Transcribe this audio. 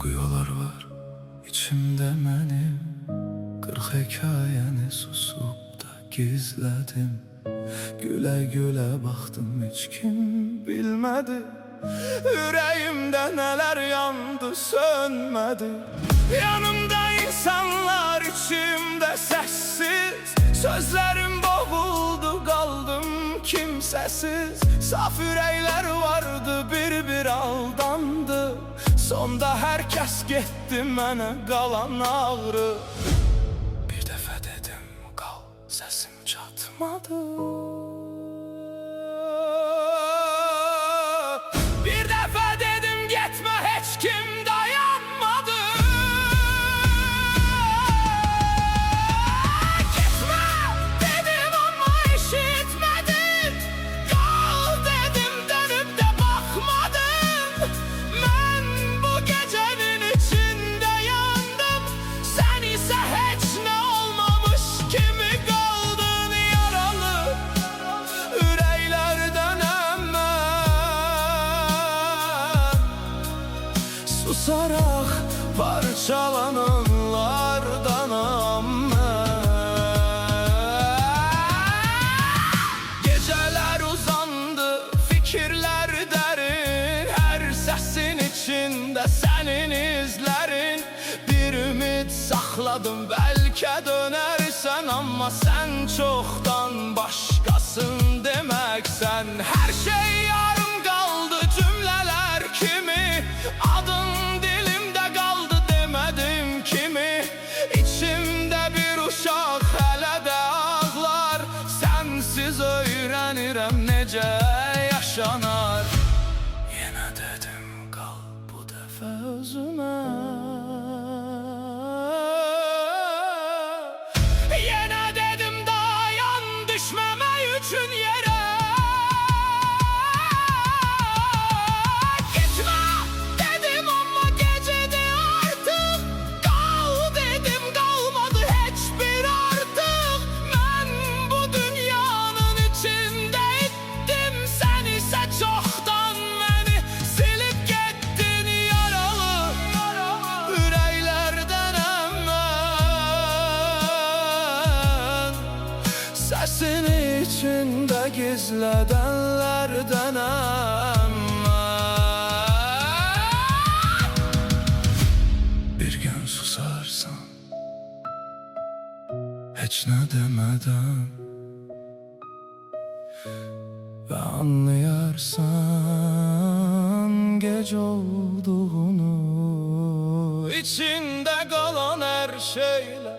Kuyular var içimde benim, kırk hikayeni susup da gizledim. Güle güle baktım, hiç kim bilmedi. Yüreğimde neler yandı sönmedi. Yanımda insanlar, içimde sessiz. Sözlerim boğuldu, kaldım kimsesiz. Saf yürekler vardı, bir aldandı. Sonda herkes gitti, mənə qalan ağrı. Bir dəfə dedim qal, səsim çatmadı. Bir dəfə dedim getmə, heç kim dayanmadı. Getmə dedim amma eşitmədin. Qal dedim, dönüb də baxmadın. Mən bu gecənin içində yandım. Sən isə heç nə olmamış kimi qaldın yaralı. Ürəklərdənəm mən, susaraq parçalananlardanam mən. Gecələr uzandı, fikirlər dərin. Hər səsin içində sənin izlərin. Bir ümid saxladım, bəlkə dönərsən. Amma sən çoxdan başqasın deməksən. Hər şey yarım qaldı cümlələr kimi. Adın dilimdə qaldı, demədim kimi. İçimdə bir uşaq hələ də ağlar. Sənsiz öyrənirəm necə yaşanar. Yenə dedim qal bu dəfə özümə. Yenə dedim dayan, düşməmək üçün yerə. Gitmə dedim amma gecədir artıq. Qal dedim, qalmadı heç bir artıq. Mən bu dünyanın içində ittim. Sən isə çoxdan məni silib getdin yaralı. Ürəklərdənəm mən, səsin içində gizlədənlərdənəm mən. Bir gün susarsan, heç nə demədən, və anlayarsan gec olduğunu, içində qalan hər şeylə